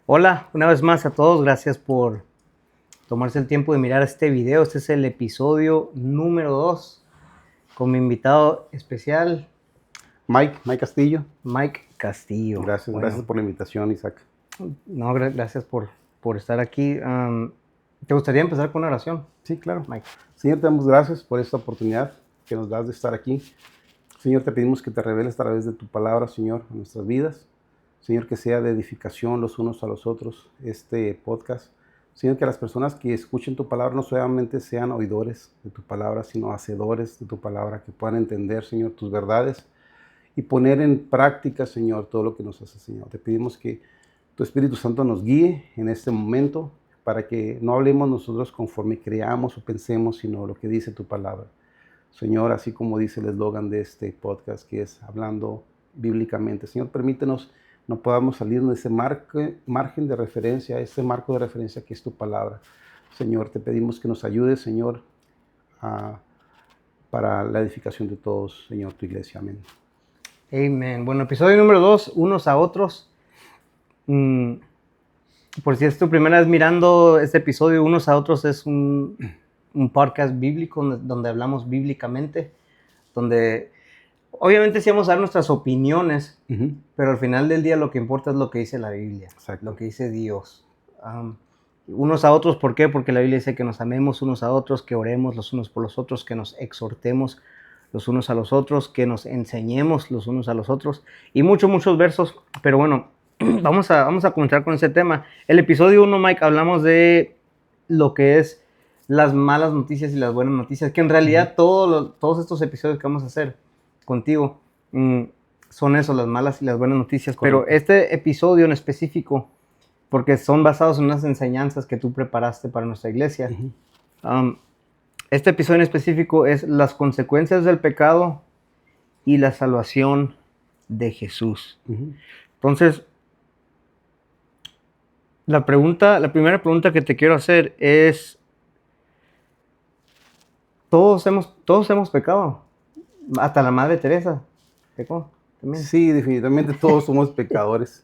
Hola, una vez más a todos, gracias por tomarse el tiempo de mirar este video. Este es el episodio número 2 con mi invitado especial, Mike Castillo. Mike Castillo. Gracias por la invitación, Isaac. No, gracias por estar aquí. ¿Te gustaría empezar con una oración? Sí, claro. Mike. Señor, te damos gracias por esta oportunidad que nos das de estar aquí. Señor, te pedimos que te reveles a través de tu palabra, Señor, en nuestras vidas. Señor, que sea de edificación los unos a los otros este podcast. Señor, que las personas que escuchen tu palabra no solamente sean oidores de tu palabra, sino hacedores de tu palabra, que puedan entender, Señor, tus verdades y poner en práctica, Señor, todo lo que nos hace, Señor. Te pedimos que tu Espíritu Santo nos guíe en este momento para que no hablemos nosotros conforme creamos o pensemos, sino lo que dice tu palabra. Señor, así como dice el eslogan de este podcast, que es hablando bíblicamente. Señor, permítenos no podamos salir de ese margen de referencia, ese marco de referencia que es tu palabra. Señor, te pedimos que nos ayudes, Señor, para la edificación de todos, Señor, tu iglesia. Amén. Amen. Bueno, episodio número 2, unos a otros. Por si es tu primera vez mirando este episodio, unos a otros es un podcast bíblico donde hablamos bíblicamente, donde obviamente sí vamos a dar nuestras opiniones, pero al final del día lo que importa es lo que dice la Biblia. Exacto. Lo que dice Dios. Unos a otros, ¿por qué? Porque la Biblia dice que nos amemos unos a otros, que oremos los unos por los otros, que nos exhortemos los unos a los otros, que nos enseñemos los unos a los otros, y muchos versos. Pero bueno, vamos a comenzar con ese tema. El episodio 1, Mike, hablamos de lo que es las malas noticias y las buenas noticias, que en realidad todos estos episodios que vamos a hacer contigo son eso, las malas y las buenas noticias. Correcto. Pero este episodio en específico, porque son basados en unas enseñanzas que tú preparaste para nuestra iglesia, este episodio en específico es las consecuencias del pecado y la salvación de Jesús. Entonces, la primera pregunta que te quiero hacer es, todos hemos pecado, hasta la Madre Teresa pecó también. Sí, definitivamente todos somos pecadores.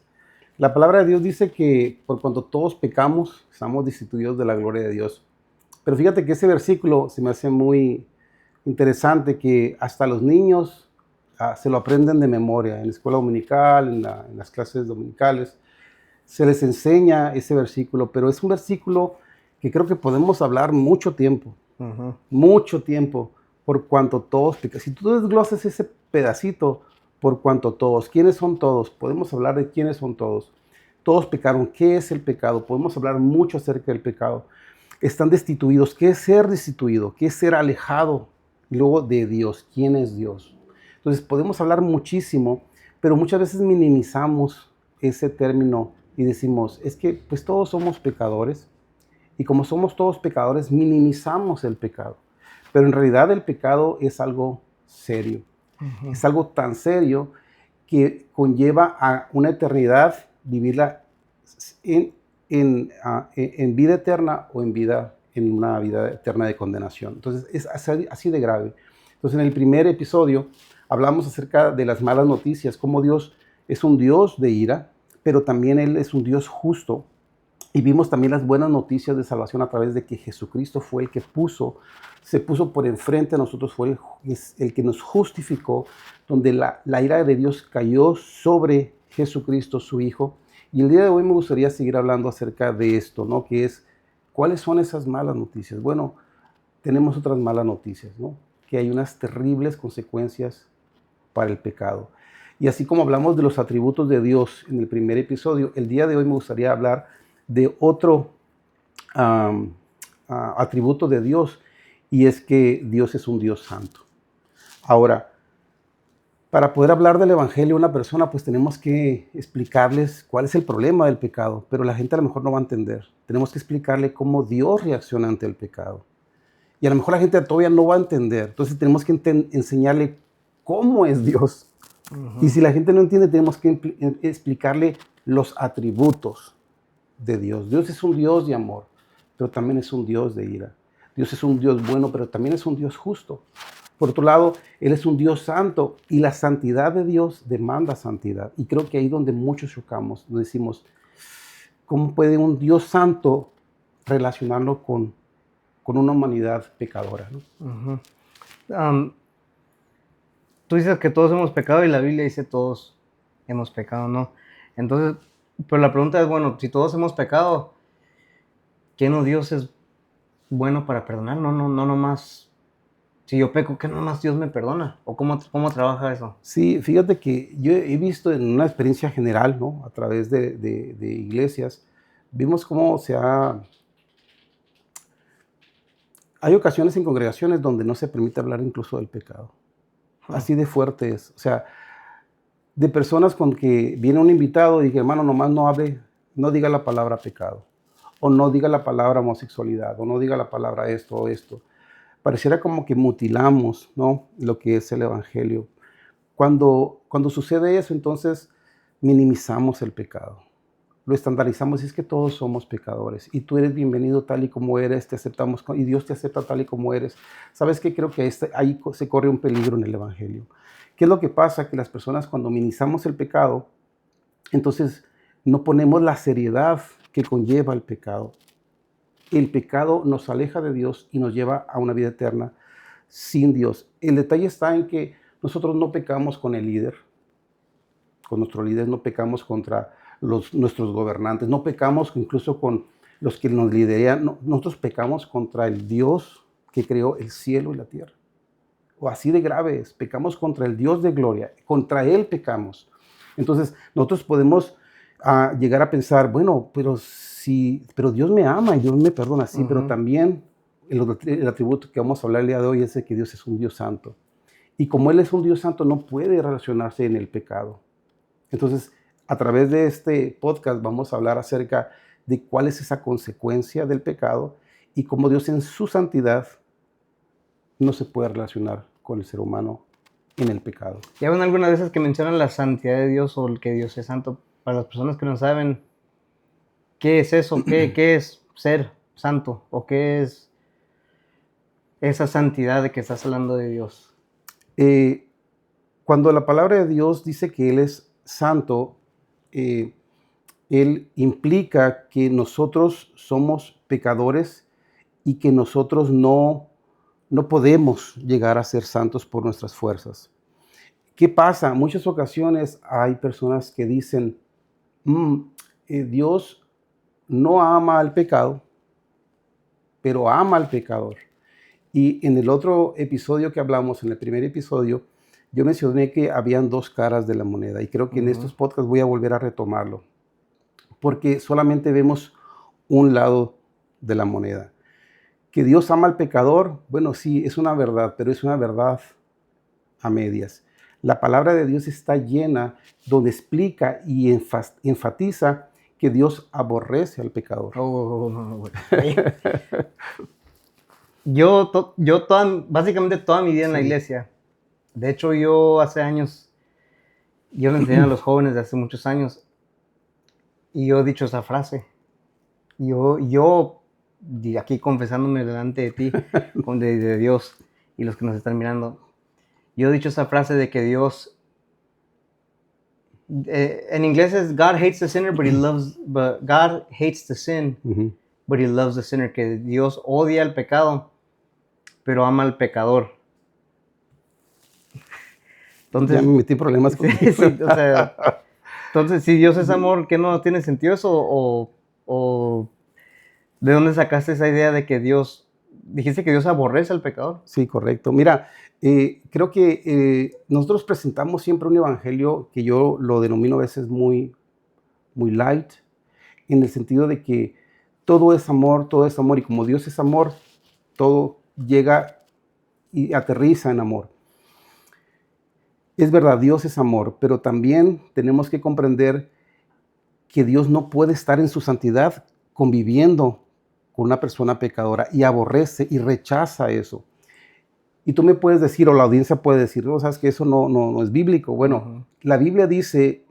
La palabra de Dios dice que por cuanto todos pecamos, estamos destituidos de la gloria de Dios. Pero fíjate que ese versículo se me hace muy interesante, que hasta los niños se lo aprenden de memoria. En la escuela dominical, en las clases dominicales, se les enseña ese versículo, pero es un versículo que creo que podemos hablar mucho tiempo, por cuanto todos pecan. Si tú desglosas ese pedacito, por cuanto todos, ¿quiénes son todos? Podemos hablar de quiénes son todos. Todos pecaron. ¿Qué es el pecado? Podemos hablar mucho acerca del pecado. Están destituidos. ¿Qué es ser destituido? ¿Qué es ser alejado luego de Dios? ¿Quién es Dios? Entonces podemos hablar muchísimo, pero muchas veces minimizamos ese término y decimos, es que pues todos somos pecadores, y como somos todos pecadores, minimizamos el pecado. Pero en realidad el pecado es algo serio. Es algo tan serio que conlleva a una eternidad vivirla en vida eterna o en una vida eterna de condenación. Entonces es así de grave. Entonces en el primer episodio hablamos acerca de las malas noticias, cómo Dios es un Dios de ira, pero también Él es un Dios justo. Y vimos también las buenas noticias de salvación a través de que Jesucristo fue el que se puso por enfrente a nosotros, fue el que nos justificó, donde la ira de Dios cayó sobre Jesucristo, su Hijo. Y el día de hoy me gustaría seguir hablando acerca de esto, ¿no? Que es, ¿cuáles son esas malas noticias? Bueno, tenemos otras malas noticias, ¿no? Que hay unas terribles consecuencias para el pecado. Y así como hablamos de los atributos de Dios en el primer episodio, el día de hoy me gustaría hablar de otro atributo de Dios, y es que Dios es un Dios santo. Ahora, para poder hablar del evangelio a una persona, pues tenemos que explicarles cuál es el problema del pecado, pero la gente a lo mejor no va a entender. Tenemos que explicarle cómo Dios reacciona ante el pecado. Y a lo mejor la gente todavía no va a entender. Entonces tenemos que enseñarle cómo es Dios. Y si la gente no entiende, tenemos que explicarle los atributos de Dios. Dios es un Dios de amor, pero también es un Dios de ira. Dios es un Dios bueno, pero también es un Dios justo. Por otro lado, Él es un Dios santo, y la santidad de Dios demanda santidad. Y creo que ahí donde muchos chocamos, decimos, ¿cómo puede un Dios santo relacionarlo con una humanidad pecadora, ¿no? Ujú. Tú dices que todos hemos pecado y la Biblia dice todos hemos pecado, ¿no? Entonces, pero la pregunta es, bueno, si todos hemos pecado, ¿qué no Dios es bueno para perdonar? No nomás, si yo peco, ¿qué no nomás Dios me perdona? ¿O cómo trabaja eso? Sí, fíjate que yo he visto en una experiencia general, ¿no? A través de iglesias, vimos cómo hay ocasiones en congregaciones donde no se permite hablar incluso del pecado. Así de fuerte es. O sea, de personas con que viene un invitado y que, hermano, nomás no hable, no diga la palabra pecado, o no diga la palabra homosexualidad, o no diga la palabra esto o esto. Pareciera como que mutilamos, ¿no?, lo que es el evangelio. Cuando sucede eso, entonces minimizamos el pecado. Lo estandarizamos y es que todos somos pecadores y tú eres bienvenido tal y como eres, te aceptamos y Dios te acepta tal y como eres. ¿Sabes qué? Creo que ahí se corre un peligro en el evangelio. ¿Qué es lo que pasa? Que las personas cuando minimizamos el pecado, entonces no ponemos la seriedad que conlleva el pecado. El pecado nos aleja de Dios y nos lleva a una vida eterna sin Dios. El detalle está en que nosotros no pecamos con el líder, con nuestro líder, no pecamos contra nuestros gobernantes, no pecamos incluso con los que nos lideran, no, nosotros pecamos contra el Dios que creó el cielo y la tierra. O así de grave es, pecamos contra el Dios de gloria, contra Él pecamos. Entonces nosotros podemos llegar a pensar, bueno, pero Dios me ama y Dios me perdona, sí, pero también el atributo que vamos a hablar el día de hoy es de que Dios es un Dios santo. Y como Él es un Dios santo, no puede relacionarse en el pecado. Entonces, a través de este podcast vamos a hablar acerca de cuál es esa consecuencia del pecado y cómo Dios en su santidad no se puede relacionar con el ser humano en el pecado. Ya ven algunas veces que mencionan la santidad de Dios o el que Dios es santo. Para las personas que no saben qué es eso, qué es ser santo o qué es esa santidad de que estás hablando de Dios. Cuando la palabra de Dios dice que Él es santo, Él implica que nosotros somos pecadores y que nosotros no podemos llegar a ser santos por nuestras fuerzas. ¿Qué pasa? En muchas ocasiones hay personas que dicen, Dios no ama al pecado, pero ama al pecador. Y en el otro episodio que hablamos, en el primer episodio, yo mencioné que habían dos caras de la moneda y creo que en estos podcasts voy a volver a retomarlo, porque solamente vemos un lado de la moneda. Que Dios ama al pecador, bueno, sí, es una verdad, pero es una verdad a medias. La palabra de Dios está llena donde explica y enfatiza que Dios aborrece al pecador. Básicamente toda mi vida en la iglesia. De hecho, yo hace años, yo le enseñé a los jóvenes de hace muchos años y yo he dicho esa frase. Yo aquí confesándome delante de ti, de Dios y los que nos están mirando, yo he dicho esa frase de que Dios, en inglés es God hates the sinner, but God hates the sin, but He loves the sinner, que Dios odia el pecado, pero ama al pecador. Entonces, ya me metí en problemas con entonces, si Dios es amor, ¿qué no tiene sentido eso? ¿O de dónde sacaste esa idea de que dijiste que Dios aborrece al pecador? Sí, correcto. Mira, creo que nosotros presentamos siempre un evangelio que yo lo denomino a veces muy, muy light, en el sentido de que todo es amor, y como Dios es amor, todo llega y aterriza en amor. Es verdad, Dios es amor, pero también tenemos que comprender que Dios no puede estar en su santidad conviviendo con una persona pecadora y aborrece y rechaza eso. Y tú me puedes decir, o la audiencia puede decir, no, sabes que eso no es bíblico. Bueno, la Biblia dice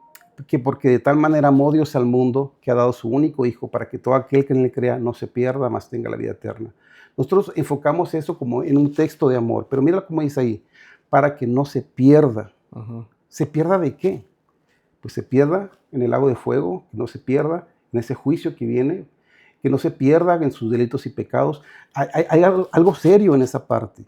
que porque de tal manera amó Dios al mundo que ha dado su único Hijo para que todo aquel que en él crea no se pierda, mas tenga la vida eterna. Nosotros enfocamos eso como en un texto de amor, pero mira cómo dice ahí, para que no se pierda. ¿Se pierda de qué? Pues se pierda en el lago de fuego, que no se pierda en ese juicio que viene, que no se pierda en sus delitos y pecados. Hay algo serio en esa parte.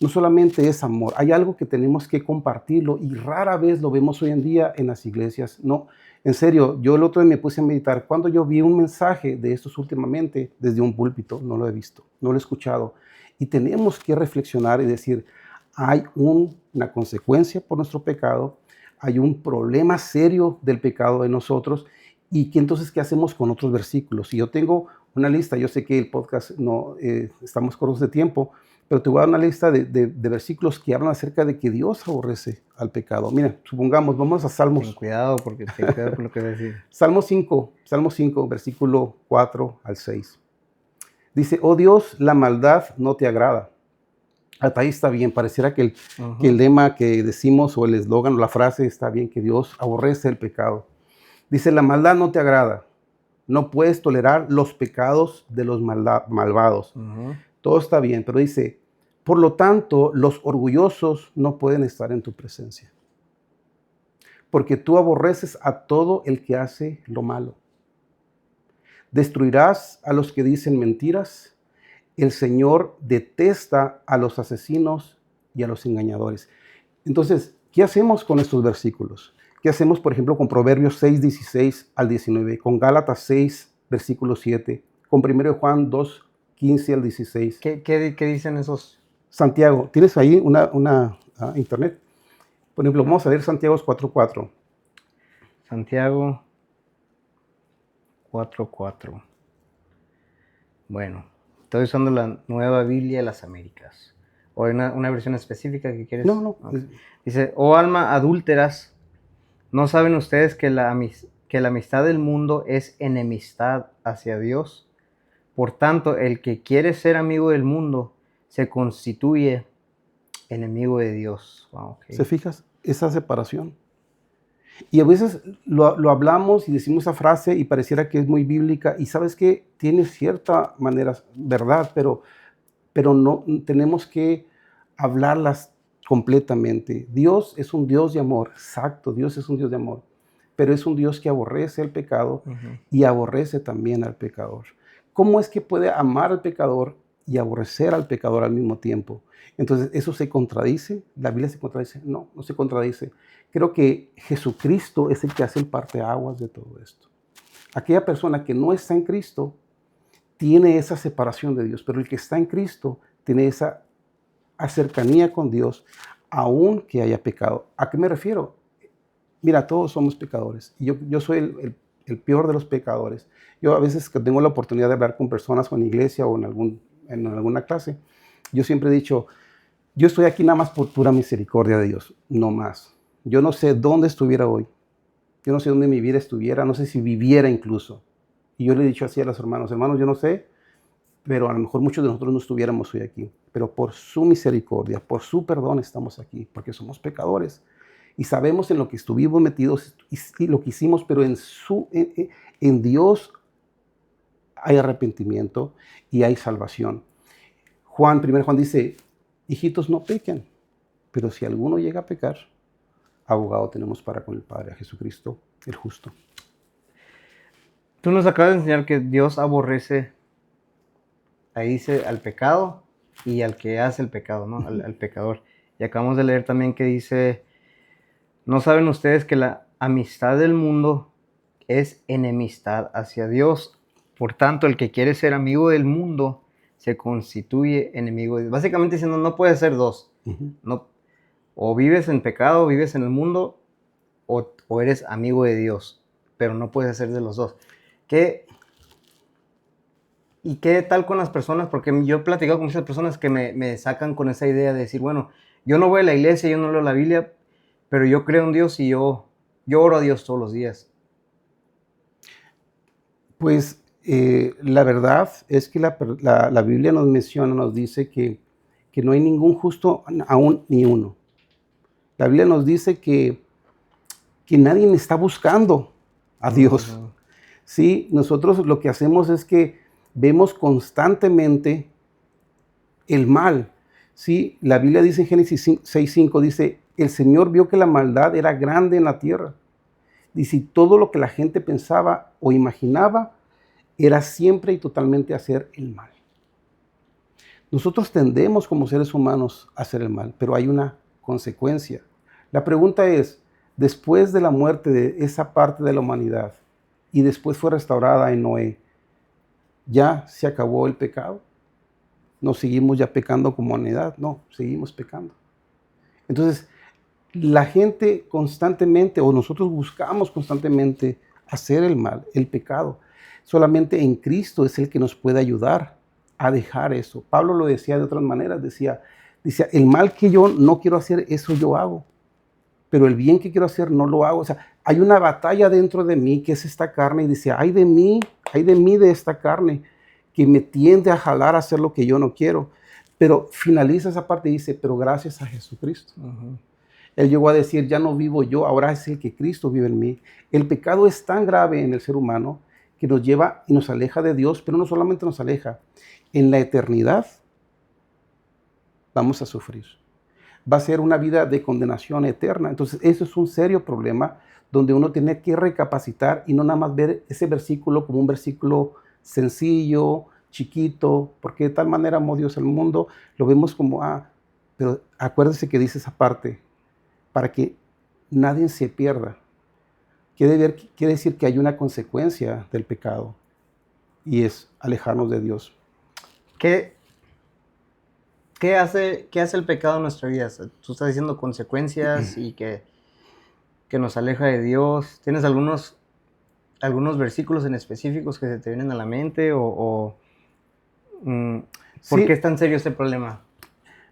No solamente es amor, hay algo que tenemos que compartirlo y rara vez lo vemos hoy en día en las iglesias. No, en serio, yo el otro día me puse a meditar. Cuando yo vi un mensaje de estos últimamente desde un púlpito, no lo he visto, no lo he escuchado. Y tenemos que reflexionar y decir, hay una consecuencia por nuestro pecado, hay un problema serio del pecado de nosotros, y que entonces, ¿qué hacemos con otros versículos? Si yo tengo una lista, yo sé que el podcast no, estamos cortos de tiempo, pero te voy a dar una lista de versículos que hablan acerca de que Dios aborrece al pecado. Mira, supongamos, vamos a Salmos. Ten cuidado, porque ten cuidado con lo que decís. Salmo 5, versículo 4 al 6. Dice, oh Dios, la maldad no te agrada. Hasta ahí está bien, pareciera que el lema que decimos o el eslogan o la frase está bien, que Dios aborrece el pecado. Dice, la maldad no te agrada. No puedes tolerar los pecados de los malvados. Todo está bien, pero dice, por lo tanto, los orgullosos no pueden estar en tu presencia. Porque tú aborreces a todo el que hace lo malo. Destruirás a los que dicen mentiras. El Señor detesta a los asesinos y a los engañadores. Entonces, ¿qué hacemos con estos versículos? ¿Qué hacemos, por ejemplo, con Proverbios 6, 16 al 19, con Gálatas 6, versículo 7, con 1 Juan 2, 15 al 16? ¿Qué dicen esos? Santiago, ¿tienes ahí una internet? Por ejemplo, vamos a ver Santiago 4:4. Santiago 4:4. Bueno, estoy usando la Nueva Biblia de las Américas. ¿O hay una versión específica que quieres? No. Dice, oh alma adúlteras, ¿no saben ustedes que la amistad del mundo es enemistad hacia Dios? Por tanto, el que quiere ser amigo del mundo se constituye enemigo de Dios. Wow, okay. ¿Se fijas? Esa separación. Y a veces lo hablamos y decimos esa frase y pareciera que es muy bíblica. Y sabes que tiene cierta manera, verdad, pero no tenemos que hablarlas completamente. Dios es un Dios de amor, exacto, Dios es un Dios de amor, pero es un Dios que aborrece el pecado y aborrece también al pecador. ¿Cómo es que puede amar al pecador y aborrecer al pecador al mismo tiempo? Entonces, ¿eso se contradice? ¿La Biblia se contradice? No, no se contradice. Creo que Jesucristo es el que hace el parteaguas de todo esto. Aquella persona que no está en Cristo tiene esa separación de Dios, pero el que está en Cristo tiene esa cercanía con Dios, aun que haya pecado. ¿A qué me refiero? Mira, todos somos pecadores. Y yo soy el peor de los pecadores. Yo a veces que tengo la oportunidad de hablar con personas o en iglesia o en alguna clase, yo siempre he dicho, yo estoy aquí nada más por pura misericordia de Dios, no más. Yo no sé dónde estuviera hoy. Yo no sé dónde mi vida estuviera, no sé si viviera incluso. Y yo le he dicho así a los hermanos, yo no sé, pero a lo mejor muchos de nosotros no estuviéramos hoy aquí. Pero por su misericordia, por su perdón estamos aquí, porque somos pecadores. Y sabemos en lo que estuvimos metidos y lo que hicimos, pero en Dios hay arrepentimiento y hay salvación. 1 Juan dice, hijitos, no pequen, pero si alguno llega a pecar, abogado tenemos para con el Padre, a Jesucristo, el justo. Tú nos acabas de enseñar que Dios aborrece, ahí dice, al pecado y al que hace el pecado, ¿no? Al pecador. Y acabamos de leer también que dice, ¿no saben ustedes que la amistad del mundo es enemistad hacia Dios? Por tanto, el que quiere ser amigo del mundo se constituye enemigo de Dios. Básicamente diciendo, no puedes ser dos. No, o vives en pecado, vives en el mundo, o eres amigo de Dios, pero no puedes ser de los dos. ¿Y qué tal con las personas? Porque yo he platicado con muchas personas que me sacan con esa idea de decir, bueno, yo no voy a la iglesia, yo no leo la Biblia, pero yo creo en Dios y yo oro a Dios todos los días. Pues la verdad es que la Biblia nos menciona, nos dice que no hay ningún justo, aún ni uno. La Biblia nos dice que nadie está buscando a Dios. Sí, nosotros lo que hacemos es que vemos constantemente el mal. Sí, la Biblia dice en Génesis 6:5, dice, el Señor vio que la maldad era grande en la tierra Dice, y todo lo que la gente pensaba o imaginaba era siempre y totalmente hacer el mal. Nosotros tendemos como seres humanos a hacer el mal, pero hay una consecuencia. La pregunta es, después de la muerte de esa parte de la humanidad y después fue restaurada en Noé, ¿ya se acabó el pecado? ¿No seguimos ya pecando como humanidad? No, seguimos pecando. Entonces, la gente constantemente, o nosotros buscamos constantemente hacer el mal, el pecado. Solamente en Cristo es el que nos puede ayudar a dejar eso. Pablo lo decía de otras maneras, decía, el mal que yo no quiero hacer, eso yo hago. Pero el bien que quiero hacer no lo hago. O sea, hay una batalla dentro de mí que es esta carne y dice, ay de mí de esta carne que me tiende a jalar a hacer lo que yo no quiero. Pero finaliza esa parte y dice, pero gracias a Jesucristo. Él llegó a decir, ya no vivo yo, ahora es el que Cristo vive en mí. El pecado es tan grave en el ser humano que nos lleva y nos aleja de Dios, pero no solamente nos aleja, en la eternidad vamos a sufrir. Va a ser una vida de condenación eterna. Entonces, eso es un serio problema donde uno tiene que recapacitar y no nada más ver ese versículo como un versículo sencillo, chiquito, porque de tal manera amó Dios al mundo, lo vemos como, pero acuérdese que dice esa parte, para que nadie se pierda. Quiere decir que hay una consecuencia del pecado y es alejarnos de Dios. ¿Qué hace el pecado en nuestra vida? Tú estás diciendo consecuencias y que nos aleja de Dios. ¿Tienes algunos versículos en específicos que se te vienen a la mente? ¿Por qué es tan serio este problema?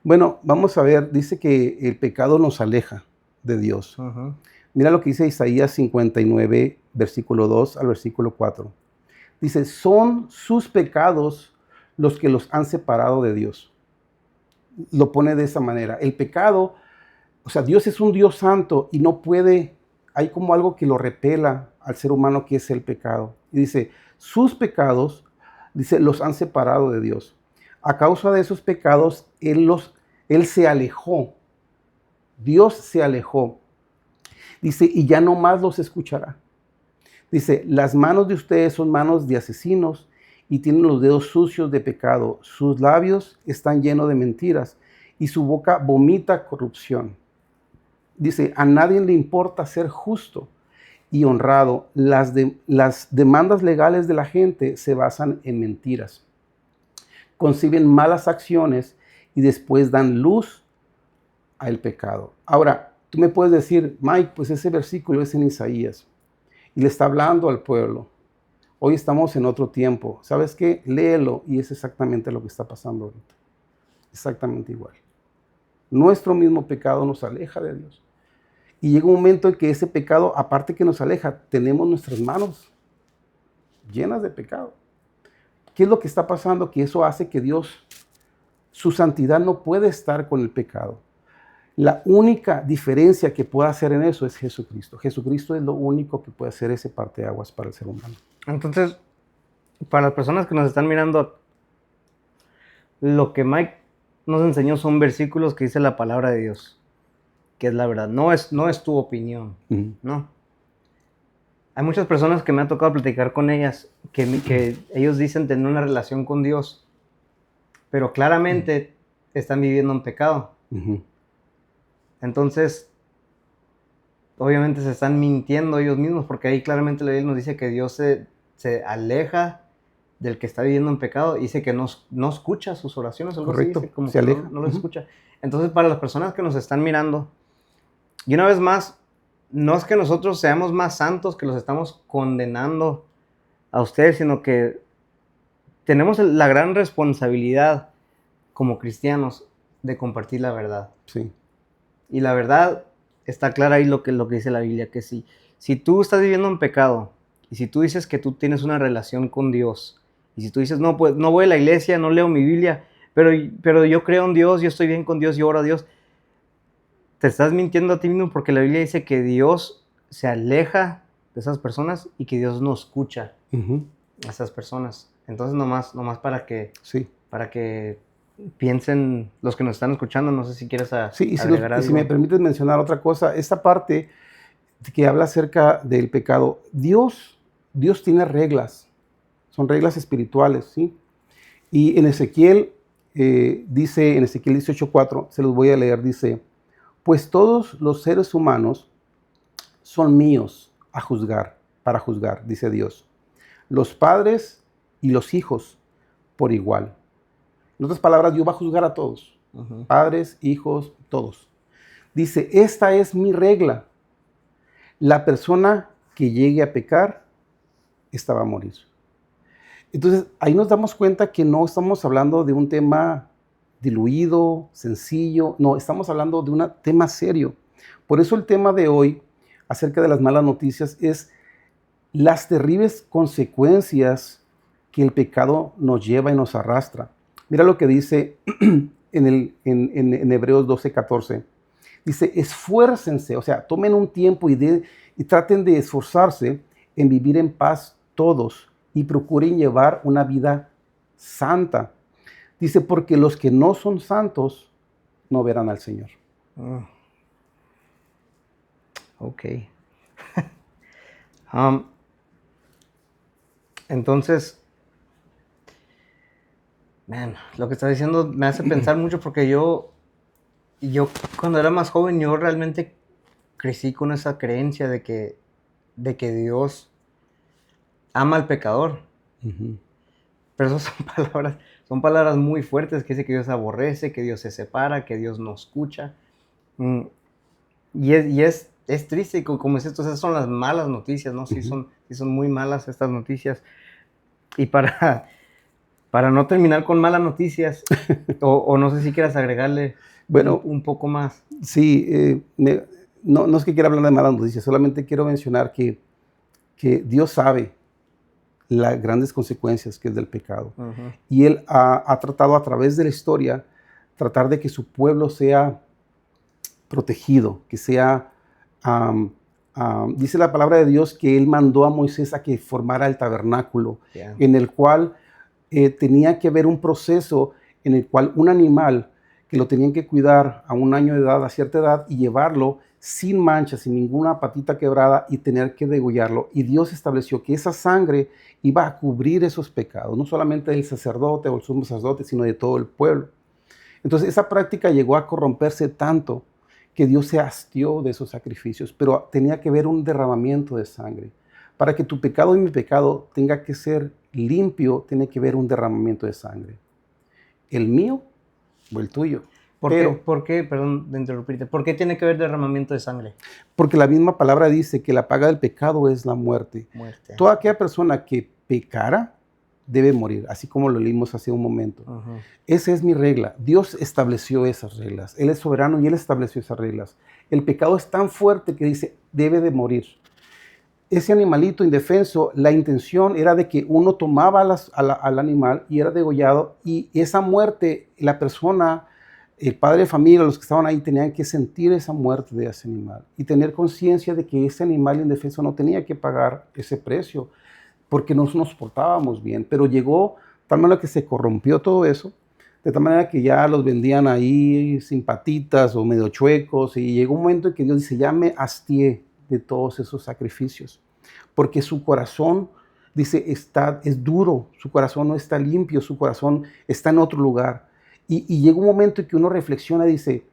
Bueno, vamos a ver, dice que el pecado nos aleja de Dios. Mira lo que dice Isaías 59, versículo 2 al versículo 4. Dice, son sus pecados los que los han separado de Dios. Lo pone de esa manera. El pecado, o sea, Dios es un Dios santo y no puede, hay como algo que lo repela al ser humano que es el pecado. Y dice, sus pecados, dice, los han separado de Dios. A causa de esos pecados, Él se alejó. Dios se alejó. Dice, y ya no más los escuchará. Dice, las manos de ustedes son manos de asesinos y tienen los dedos sucios de pecado. Sus labios están llenos de mentiras y su boca vomita corrupción. Dice, a nadie le importa ser justo y honrado. Las demandas legales de la gente se basan en mentiras. Conciben malas acciones y después dan luz al pecado. Ahora, tú me puedes decir, Mike, pues ese versículo es en Isaías y le está hablando al pueblo. Hoy estamos en otro tiempo. ¿Sabes qué? Léelo y es exactamente lo que está pasando ahorita. Exactamente igual. Nuestro mismo pecado nos aleja de Dios. Y llega un momento en que ese pecado, aparte que nos aleja, tenemos nuestras manos llenas de pecado. ¿Qué es lo que está pasando? Que eso hace que Dios, su santidad no puede estar con el pecado. La única diferencia que puede hacer en eso es Jesucristo. Jesucristo es lo único que puede hacer ese parteaguas para el ser humano. Entonces, para las personas que nos están mirando, lo que Mike nos enseñó son versículos que dice la palabra de Dios, que es la verdad. No es tu opinión, ¿no? Hay muchas personas que me ha tocado platicar con ellas, que ellos dicen tener una relación con Dios, pero claramente están viviendo en pecado. Entonces, obviamente se están mintiendo ellos mismos, porque ahí claramente la Biblia nos dice que Dios se aleja del que está viviendo en pecado, y dice que no escucha sus oraciones, algo correcto, así, dice, como se aleja. No los escucha. Entonces, para las personas que nos están mirando, y una vez más, no es que nosotros seamos más santos, que los estamos condenando a ustedes, sino que tenemos la gran responsabilidad como cristianos de compartir la verdad. Sí. Y la verdad está clara ahí lo que dice la Biblia, que si tú estás viviendo en pecado, y si tú dices que tú tienes una relación con Dios, y si tú dices, no, pues no voy a la iglesia, no leo mi Biblia, pero yo creo en Dios, yo estoy bien con Dios, yo oro a Dios, te estás mintiendo a ti mismo, porque la Biblia dice que Dios se aleja de esas personas y que Dios no escucha a esas personas. Entonces, nomás para que piensen los que nos están escuchando, no sé si quieres agregar algo. Si me permites mencionar otra cosa, esta parte que habla acerca del pecado. Dios tiene reglas, son reglas espirituales, ¿sí? Y en Ezequiel dice, en Ezequiel 18:4, se los voy a leer, dice, pues todos los seres humanos son míos a juzgar, para juzgar, dice Dios. Los padres y los hijos por igual. En otras palabras, Dios va a juzgar a todos, padres, hijos, todos. Dice, esta es mi regla. La persona que llegue a pecar, esta va a morir. Entonces, ahí nos damos cuenta que no estamos hablando de un tema diluido, sencillo, no, estamos hablando de un tema serio. Por eso el tema de hoy, acerca de las malas noticias, es las terribles consecuencias que el pecado nos lleva y nos arrastra. Mira lo que dice en Hebreos 12:14. Dice, esfuércense, o sea, tomen un tiempo y traten de esforzarse en vivir en paz todos y procuren llevar una vida santa. Dice, porque los que no son santos no verán al Señor. Ok. Entonces, lo que estás diciendo me hace pensar mucho porque yo cuando era más joven, yo realmente crecí con esa creencia de que Dios ama al pecador. Pero eso son palabras muy fuertes, que dice que Dios aborrece, que Dios se separa, que Dios no escucha. Y es triste, como es esto, esas son las malas noticias, ¿no? Sí son muy malas estas noticias. Y para no terminar con malas noticias, o no sé si quieras agregarle un poco más. Sí, no es que quiera hablar de malas noticias, solamente quiero mencionar que Dios sabe las grandes consecuencias que es del pecado. Y Él ha tratado a través de la historia, tratar de que su pueblo sea protegido, que sea, dice la palabra de Dios que Él mandó a Moisés a que formara el tabernáculo, en el cual tenía que haber un proceso en el cual un animal que lo tenían que cuidar a 1 año de edad, a cierta edad, y llevarlo sin mancha, sin ninguna patita quebrada, y tener que degollarlo. Y Dios estableció que esa sangre iba a cubrir esos pecados, no solamente del sacerdote o el sumo sacerdote, sino de todo el pueblo. Entonces esa práctica llegó a corromperse tanto que Dios se hastió de esos sacrificios, pero tenía que haber un derramamiento de sangre. Para que tu pecado y mi pecado tenga que ser limpio, tiene que haber un derramamiento de sangre. El mío o el tuyo. ¿Por qué, perdón de interrumpirte, por qué tiene que haber derramamiento de sangre? Porque la misma palabra dice que la paga del pecado es la muerte. Toda aquella persona que pecara debe morir, así como lo leímos hace un momento. Esa es mi regla. Dios estableció esas reglas. Él es soberano y Él estableció esas reglas. El pecado es tan fuerte que dice, debe de morir. Ese animalito indefenso, la intención era de que uno tomaba al animal y era degollado, y esa muerte, la persona, el padre de familia, los que estaban ahí, tenían que sentir esa muerte de ese animal y tener conciencia de que ese animal indefenso no tenía que pagar ese precio porque no nos portábamos bien. Pero llegó tal manera que se corrompió todo eso, de tal manera que ya los vendían ahí sin patitas o medio chuecos, y llegó un momento en que Dios dice, ya me hastié de todos esos sacrificios, porque su corazón, dice, es duro, su corazón no está limpio, su corazón está en otro lugar. Y llega un momento en que uno reflexiona y dice,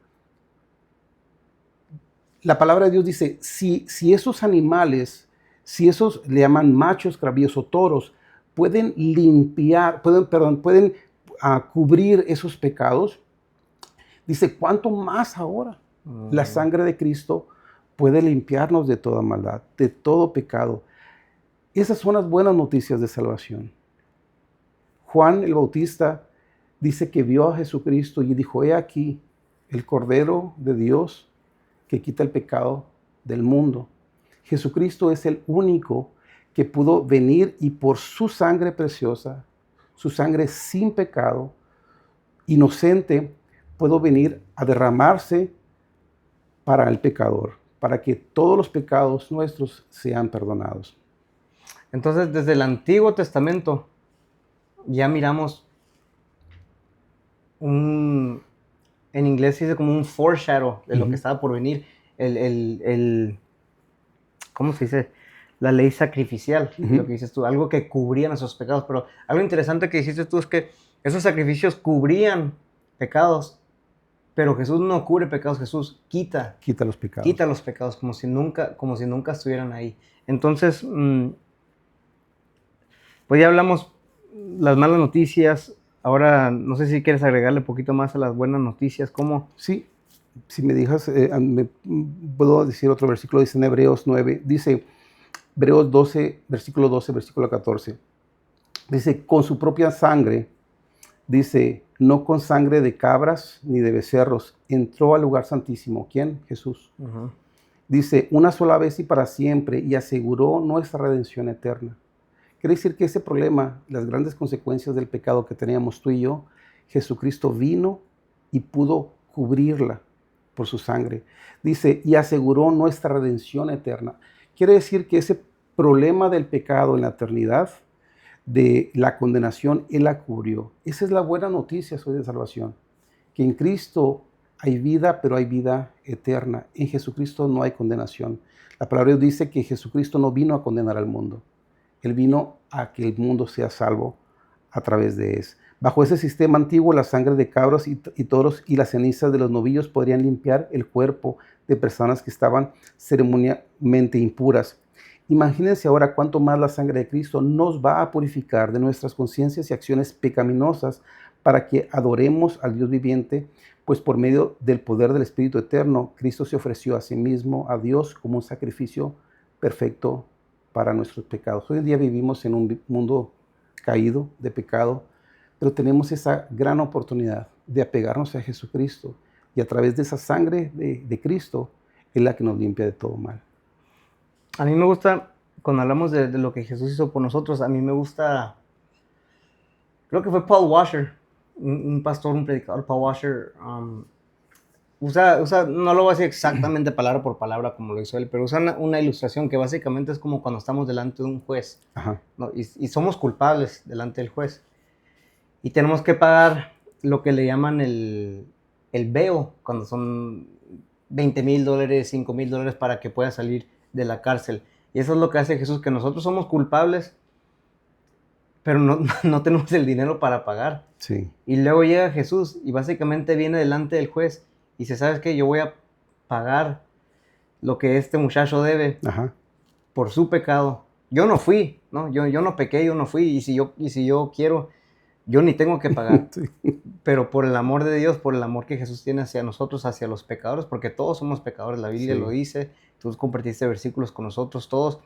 la palabra de Dios dice, si esos animales, si esos le llaman machos, cabríos o toros, pueden limpiar, pueden cubrir esos pecados, dice, ¿cuánto más ahora? La sangre de Cristo puede limpiarnos de toda maldad, de todo pecado. Esas son las buenas noticias de salvación. Juan el Bautista dice que vio a Jesucristo y dijo, he aquí el Cordero de Dios que quita el pecado del mundo. Jesucristo es el único que pudo venir y por su sangre preciosa, su sangre sin pecado, inocente, pudo venir a derramarse para el pecador, para que todos los pecados nuestros sean perdonados. Entonces, desde el Antiguo Testamento ya miramos en inglés se dice como un foreshadow de lo que estaba por venir. ¿cómo se dice? La ley sacrificial, Ujú. lo que dices tú, algo que cubría nuestros pecados. Pero algo interesante que dijiste tú es que esos sacrificios cubrían pecados, pero Jesús no cubre pecados, Jesús Quita los pecados. quita los pecados como si nunca estuvieran ahí. Entonces, pues ya hablamos las malas noticias. Ahora, no sé si quieres agregarle un poquito más a las buenas noticias. ¿Cómo? Sí, si me dejas, puedo decir otro versículo, dice en Hebreos 9, dice Hebreos 12, versículo 14. Dice, con su propia sangre, dice, no con sangre de cabras ni de becerros, entró al lugar santísimo. ¿Quién? Jesús. Uh-huh. Dice, una sola vez y para siempre, y aseguró nuestra redención eterna. Quiere decir que ese problema, las grandes consecuencias del pecado que teníamos tú y yo, Jesucristo vino y pudo cubrirla por su sangre. Dice, y aseguró nuestra redención eterna. Quiere decir que ese problema del pecado en la eternidad, de la condenación, Él la cubrió. Esa es la buena noticia hoy de salvación. Que en Cristo hay vida, pero hay vida eterna. En Jesucristo no hay condenación. La palabra de Dios dice que Jesucristo no vino a condenar al mundo. Él vino a que el mundo sea salvo a través de él. Bajo ese sistema antiguo, la sangre de cabros y toros y las cenizas de los novillos podrían limpiar el cuerpo de personas que estaban ceremonialmente impuras. Imagínense ahora cuánto más la sangre de Cristo nos va a purificar de nuestras conciencias y acciones pecaminosas para que adoremos al Dios viviente, pues por medio del poder del Espíritu Eterno, Cristo se ofreció a sí mismo, a Dios, como un sacrificio perfecto para nuestros pecados. Hoy en día vivimos en un mundo caído de pecado, pero tenemos esa gran oportunidad de apegarnos a Jesucristo y a través de esa sangre de Cristo es la que nos limpia de todo mal. A mí me gusta, cuando hablamos de lo que Jesús hizo por nosotros, a mí me gusta, creo que fue Paul Washer, un pastor, un predicador, Paul Washer, no lo voy a decir exactamente palabra por palabra como lo hizo él, pero usa una ilustración que básicamente es como cuando estamos delante de un juez, Ajá. ¿no? Y somos culpables delante del juez. Y tenemos que pagar lo que le llaman el veo, cuando son $20,000, $5,000 para que pueda salir de la cárcel. Y eso es lo que hace Jesús, que nosotros somos culpables, pero no tenemos el dinero para pagar. Sí. Y luego llega Jesús y básicamente viene delante del juez y dice, ¿sabes qué? Yo voy a pagar lo que este muchacho debe. Ajá. Por su pecado. Yo no fui, ¿no? Yo no pequé, yo no fui. Y si yo quiero, yo ni tengo que pagar. Sí. Pero por el amor de Dios, por el amor que Jesús tiene hacia nosotros, hacia los pecadores, porque todos somos pecadores, la Biblia Sí. lo dice, tú compartiste versículos con nosotros, todos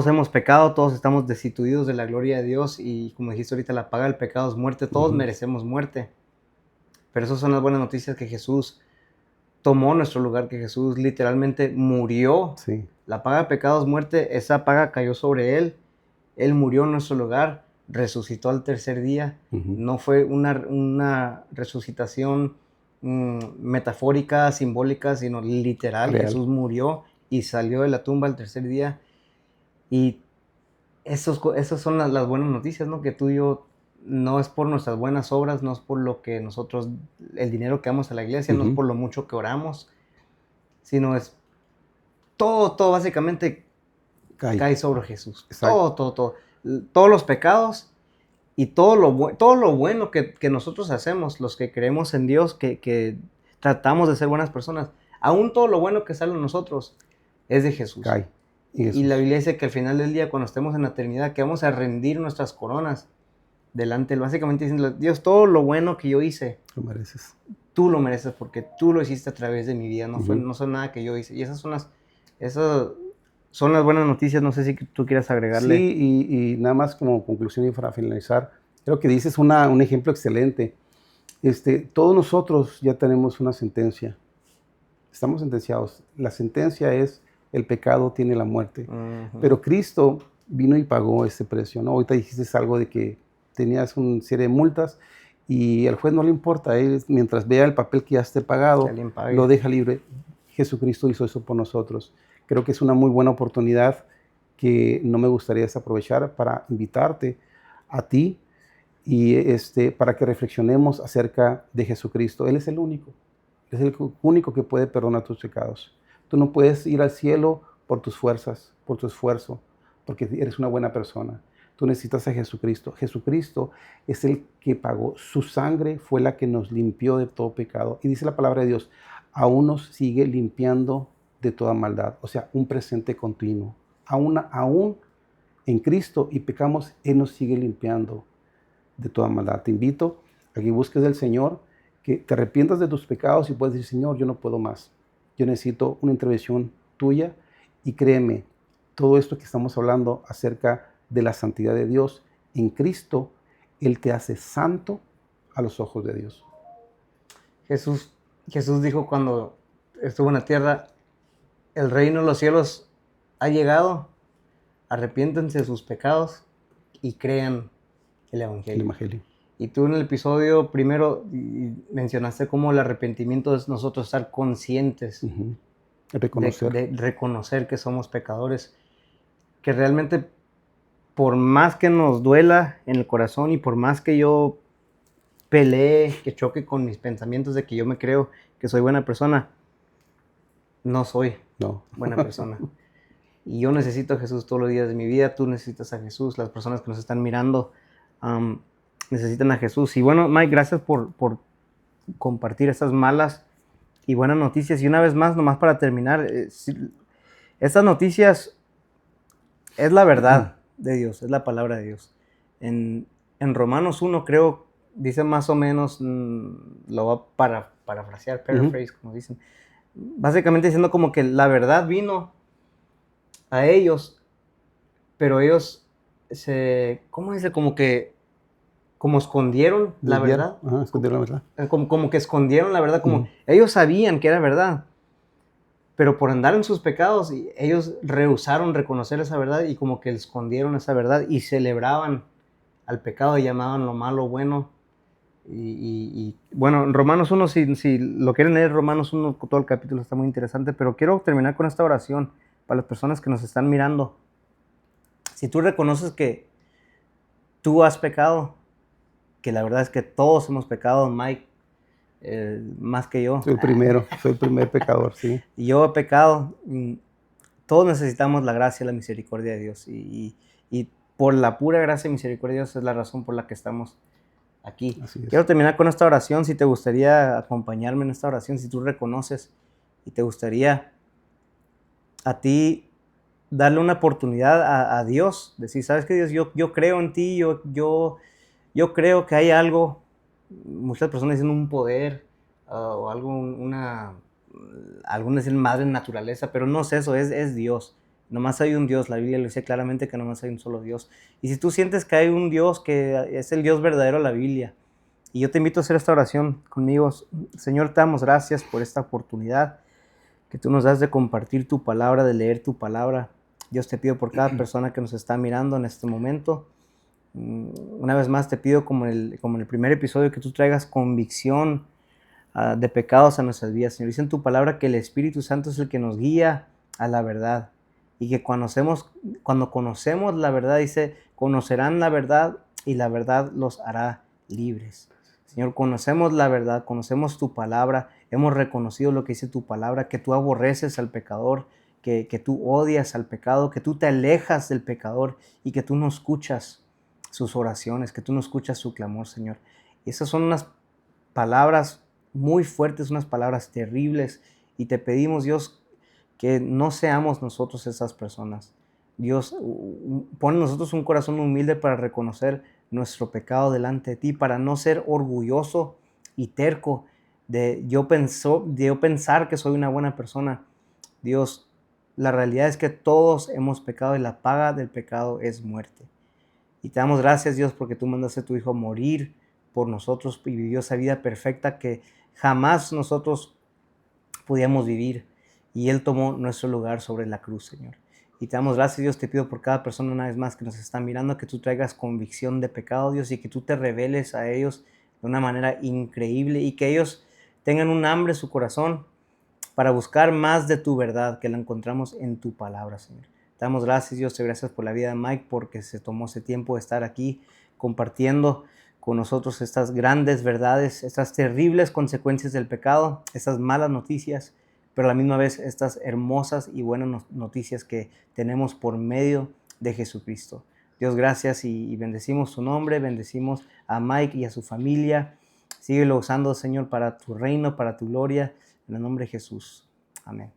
hemos pecado, todos estamos destituidos de la gloria de Dios y como dijiste ahorita, la paga del pecado es muerte, todos merecemos muerte. Pero esas son las buenas noticias, que Jesús tomó nuestro lugar, que Jesús literalmente murió. Sí. La paga del pecado es muerte, esa paga cayó sobre Él, Él murió en nuestro lugar, resucitó al tercer día. No fue una resucitación metafórica, simbólica, sino literal. Real. Jesús murió y salió de la tumba al tercer día. Y esas son las buenas noticias, ¿no? Que tú y yo, no es por nuestras buenas obras, no es por lo que nosotros, el dinero que damos a la iglesia, no es por lo mucho que oramos, sino es todo básicamente cae sobre Jesús. Exacto. Todo. Todos los pecados y todo lo bueno que nosotros hacemos, los que creemos en Dios, que tratamos de ser buenas personas, aún todo lo bueno que sale de nosotros es de Jesús. Cae. Y la Biblia dice que al final del día, cuando estemos en la eternidad, que vamos a rendir nuestras coronas delante de Él, básicamente diciendo, Dios, todo lo bueno que yo hice, lo mereces. Tú lo mereces porque tú lo hiciste a través de mi vida, no son nada que yo hice. Y esas son las buenas noticias, no sé si tú quieras agregarle. Sí, y nada más como conclusión y para finalizar, creo que dices un ejemplo excelente. Todos nosotros ya tenemos una sentencia. Estamos sentenciados. La sentencia es el pecado tiene la muerte. Pero Cristo vino y pagó ese precio, ¿no? Ahorita dijiste algo de que tenías una serie de multas y al juez no le importa. Él, mientras vea el papel que ya esté pagado, lo deja libre. Jesucristo hizo eso por nosotros. Creo que es una muy buena oportunidad que no me gustaría desaprovechar para invitarte a ti y para que reflexionemos acerca de Jesucristo. Él es el único que puede perdonar tus pecados. Tú no puedes ir al cielo por tus fuerzas, por tu esfuerzo, porque eres una buena persona. Tú necesitas a Jesucristo. Jesucristo es el que pagó. Su sangre fue la que nos limpió de todo pecado. Y dice la palabra de Dios, aún nos sigue limpiando de toda maldad. O sea, un presente continuo. Aún en Cristo y pecamos, Él nos sigue limpiando de toda maldad. Te invito a que busques del Señor, que te arrepientas de tus pecados y puedes decir, Señor, yo no puedo más. Yo necesito una intervención tuya y créeme, todo esto que estamos hablando acerca de la santidad de Dios en Cristo, Él te hace santo a los ojos de Dios. Jesús dijo cuando estuvo en la tierra, el reino de los cielos ha llegado, arrepiéntense de sus pecados y crean el Evangelio. El Evangelio. Y tú en el episodio primero mencionaste cómo el arrepentimiento es nosotros estar conscientes de reconocer que somos pecadores, que realmente por más que nos duela en el corazón y por más que yo pelee, que choque con mis pensamientos de que yo me creo que soy buena persona, no soy buena persona. Y yo necesito a Jesús todos los días de mi vida, tú necesitas a Jesús, las personas que nos están mirando necesitan a Jesús. Y bueno, Mike, gracias por compartir estas malas y buenas noticias. Y una vez más, nomás para terminar, estas noticias es la verdad de Dios, es la palabra de Dios. En Romanos 1 creo, dice más o menos, lo voy a parafrasear, paraphrase, como dicen, básicamente diciendo como que la verdad vino a ellos, pero ellos ¿cómo dice? Como escondieron la verdad. Ajá, escondieron la verdad. Como que escondieron la verdad, como ellos sabían que era verdad, pero por andar en sus pecados, ellos rehusaron reconocer esa verdad y como que escondieron esa verdad y celebraban al pecado y llamaban lo malo bueno. Y bueno, Romanos 1, si lo quieren leer, Romanos 1, todo el capítulo está muy interesante, pero quiero terminar con esta oración para las personas que nos están mirando. Si tú reconoces que tú has pecado, que la verdad es que todos hemos pecado, Mike, más que yo. Soy el primer pecador, sí. Y yo he pecado. Todos necesitamos la gracia y la misericordia de Dios. Y por la pura gracia y misericordia de Dios es la razón por la que estamos aquí. Quiero terminar con esta oración. Si te gustaría acompañarme en esta oración, si tú reconoces y te gustaría a ti darle una oportunidad a Dios, decir, ¿sabes qué, Dios? Yo creo en ti, yo creo que hay algo, muchas personas dicen un poder o algo, algunos dicen madre naturaleza, pero no es eso, es Dios. Nomás hay un Dios, la Biblia lo dice claramente que nomás hay un solo Dios. Y si tú sientes que hay un Dios que es el Dios verdadero de la Biblia, y yo te invito a hacer esta oración conmigo. Señor, te damos gracias por esta oportunidad que tú nos das de compartir tu palabra, de leer tu palabra. Dios, te pido por cada persona que nos está mirando en este momento. Una vez más te pido, como en el primer episodio, que tú traigas convicción de pecados a nuestras vidas. Señor, dice en tu palabra que el Espíritu Santo es el que nos guía a la verdad. Y que cuando conocemos la verdad, dice, conocerán la verdad y la verdad los hará libres. Señor, conocemos la verdad, conocemos tu palabra, hemos reconocido lo que dice tu palabra, que tú aborreces al pecador, que tú odias al pecado, que tú te alejas del pecador y que tú no escuchas sus oraciones, que tú no escuchas su clamor, Señor. Y esas son unas palabras muy fuertes, unas palabras terribles, y te pedimos, Dios, que no seamos nosotros esas personas. Dios, pon en nosotros un corazón humilde para reconocer nuestro pecado delante de ti, para no ser orgulloso y terco de yo pensar que soy una buena persona. Dios, la realidad es que todos hemos pecado y la paga del pecado es muerte. Y te damos gracias, Dios, porque tú mandaste a tu Hijo a morir por nosotros y vivió esa vida perfecta que jamás nosotros podíamos vivir. Y Él tomó nuestro lugar sobre la cruz, Señor. Y te damos gracias, Dios. Te pido por cada persona una vez más que nos está mirando, que tú traigas convicción de pecado, Dios, y que tú te reveles a ellos de una manera increíble y que ellos tengan un hambre en su corazón para buscar más de tu verdad, que la encontramos en tu palabra, Señor. Te damos gracias, Dios. Te gracias por la vida de Mike, porque se tomó ese tiempo de estar aquí compartiendo con nosotros estas grandes verdades, estas terribles consecuencias del pecado, estas malas noticias, pero a la misma vez estas hermosas y buenas noticias que tenemos por medio de Jesucristo. Dios, gracias y bendecimos tu nombre, bendecimos a Mike y a su familia. Síguelo usando, Señor, para tu reino, para tu gloria, en el nombre de Jesús. Amén.